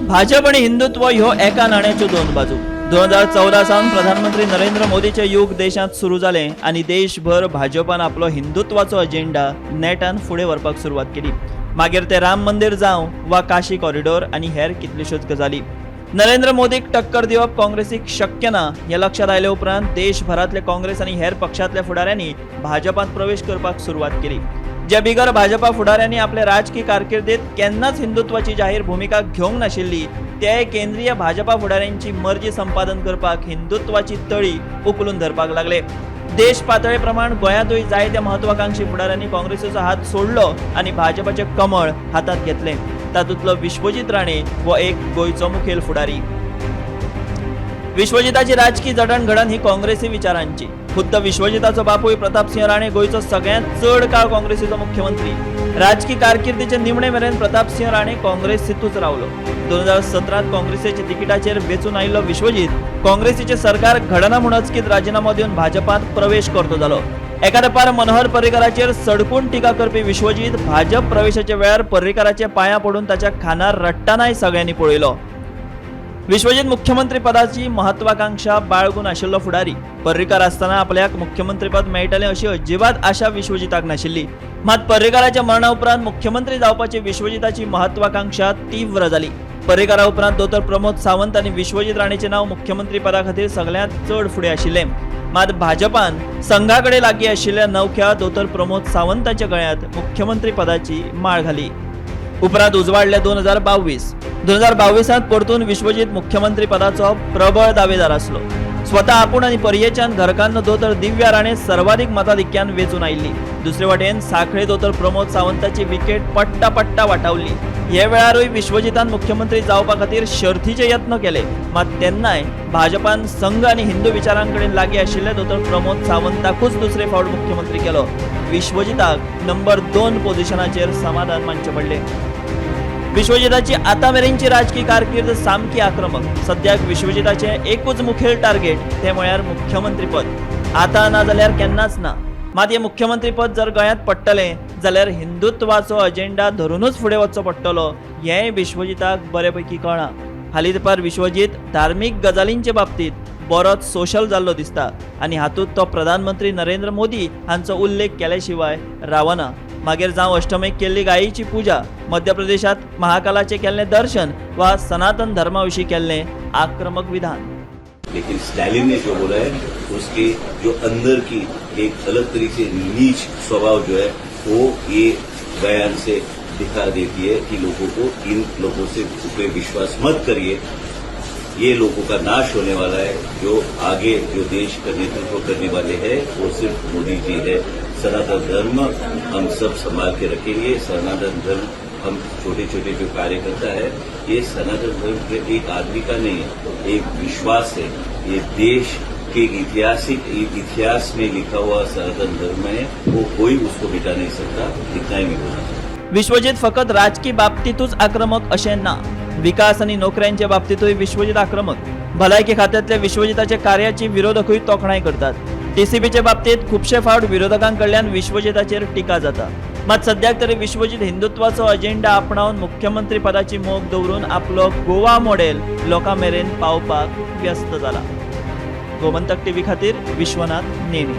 भाजप आणि हिंदुत्व ह्यो एका नाण्याच्यो दोन बाजू. 2014 सावन प्रधानमंत्री नरेंद्र मोदीचे युग देशात सुरू झाले आणि देशभर भाजपान आपलो हिंदुत्वाचो अजेंडा नेटान फुडें व्हरपाक सुरवात केली. मागीर ते राम मंदिर जावं वा काशी कॉरिडॉर आणि हेर कितल्योश्योच गजाली. नरेंद्र मोदीक टक्कर दिवप काँग्रेसीक शक्य ना हे लक्षात आयले उपरांत देशभरातले काँग्रेस आणि हेर पक्षांतल्या फुडाऱ्यांनी भाजपात प्रवेश करपाक सुरवात केली. ज्या बिगर भाजपा फुडाऱ्यांनी आपल्या राजकीय कारकिर्दीत केन्नाच हिंदुत्वाची जाहीर भूमिका घेवंक नाशिल्ली ते केंद्रीय भाजपा फुडाऱ्यांची मर्जी संपादन करपाक हिंदुत्वाची तळी उखलून धरपाक लागले. देश पातळे प्रमाण गोंयांतूय जायत्या महत्वाकांक्षी फुडाऱ्यांनी काँग्रेसीचो हात सोडलो आणि भाजपाचे कमळ हातात घेतले. तातूंतलो विश्वजीत राणे हो एक गोंयचो मुखेल फुडारी. विश्वजिताची राजकीय जडणघडण ही काँग्रेसी विचारांची. खुद्द विश्वजिताचो बापूय प्रतापसिंह राणे गोंयचो सगळ्यांत चड काळ काँग्रेसीचो मुख्यमंत्री. राजकीय कारकिर्दीचे निमणे मेरेन प्रतापसिंह राणे काँग्रेसीतूच रावलो. 2017 काँग्रेसीच्या तिकिटाचेर वेचून आयिल्लो विश्वजीत काँग्रेसीचे सरकार घडना म्हूण अचकीत राजीनामो दिवन भाजपात प्रवेश करतो जालो. एका तेंपार मनोहर पर्रीकाराचेर सडकून टिका करपी विश्वजीत भाजप प्रवेशाच्या वेळार पर्रीकाराच्या पांयां पडून ताच्या खानार रडटनाय सगळ्यांनी पळयलो. विश्वजीत मुख्यमंत्री पदाची महत्वाकांक्षा बाळगून आशिल्लो फुडारी. पर्रीकार आसतना आपल्याक मुख्यमंत्री पद मेळटलें अशी अजिबात आशा विश्वजिताक नाशिल्ली. मात पर्रीकाराच्या मरणा उपरांत मुख्यमंत्री जावपाची विश्वजिताची महत्वाकांक्षा तीव्र जाली. पर्रीकारा उपरांत दोतोर प्रमोद सावंत आनी विश्वजीत राणेचे नाव मुख्यमंत्री पदा खातीर सगळ्यांत चड फुडें आशिल्ले. मात भाजपान संघाकडे लागीं आशिल्ल्या नवख्या दोतोर प्रमोद सावंताच्या गळ्यांत मुख्यमंत्री पदाची माळ घाली. उपरांत उजवाडले 2022 परतून विश्वजीत मुख्यमंत्री पदाचो प्रबळ दावेदार आसलो. स्वता आपूण आनी पर्येच्यान घरकान्न दोतोर दिव्या राणे सर्वाधिक मताधिक्यान वेचून आयिल्ली. दुसरे वटेन सांखळे दोतोर प्रमोद सावंताची विकेट पट्टा पट्टा वाटावली. हे वेळारूय विश्वजितान मुख्यमंत्री जावपा खातीर शर्थीचे यत्न केले. मात तेन्नाय भाजपान संघ आनी हिंदू विचारांकडेन लागीं आशिल्ले दोतोर प्रमोद सावंताकूच दुसरे फावट मुख्यमंत्री केलो. विश्वजिताक नंबर 2 पोझिशनाचेर समाधान मानचें पडलें. विश्वजिताची आतामेरेनची राजकीय कारकीर्द सामकी आक्रमक. सद्याक विश्वजिताचे एकूच मुखेल टार्गेट ते म्हळ्यार मुख्यमंत्री पद. आता ना जाल्यार केन्नाच ना. मात हे मुख्यमंत्री पद जर गोंयांत पडटलें जाल्यार हिंदुत्वाचो अजेंडा धरूनच फुडें वचचो पडटलो हेंय विश्वजिताक बरेपैकी कळना. हालीं तेंपार विश्वजीत धार्मीक गजालींचे बाबतीत बरोच सोशल जाल्लो दिसता आनी हातूंत तो प्रधानमंत्री नरेंद्र मोदी हांचो उल्लेख केल्या शिवाय रावना. मागीर जावं अष्टमेक केल्ली गायेची पुजा, मध्य प्रदेशात महाकालाचे केल्लें दर्शन वा सनातन धर्माविशीं केल्लें आक्रमक विधान. लेकिन स्टैलिन ने जो बोला है उसके जो अंदर की एक अलग तरीके से नीच स्वभाव जो है वो ये बयान से दिखा देती है कि लोगों को इन लोगों से पे विश्वास मत करिए. ये लोगों का नाश होने वाला है. जो आगे जो देश का नेतृत्व करने वाले हैं वो सिर्फ मोदी जी है. सनातन धर्म हम सब संभाल के रखेंगे. सनातन धर्म हम छोटे छोटे जो कार्यकर्ता है ये सनातन धर्म एक आदमी का नहीं है, एक विश्वास है. ये देश के इतिहास में लिखा हुआ सनातन धर्म है. वो कोई उसको मिटा नहीं सकता. इतना ही मैं बोलना चाहता हूं. विश्वजीत फकत राजकीय बाबतीतूच आक्रमक अशें ना. विकास आनी नोकऱ्यांच्या बाबतीतूय विश्वजीत आक्रमक. भलायकी खात्यांतल्या विश्वजिताच्या कार्याची विरोधकूय तोखणाय करतात. टीसीबीचे बाबतीत खुबशे फावट विरोधकांकडल्यान विश्वजिताचेर टिका जाता. मात सद्याक तरी विश्वजीत हिंदुत्वाचो अजेंडा आपणावन मुख्यमंत्री पदाची मोख दवरून आपलो गोवा मॉडेल लोकां मेरेन पावपाक व्यस्त जाला. गोमंतक टीव्ही खातीर विश्वनाथ नेने.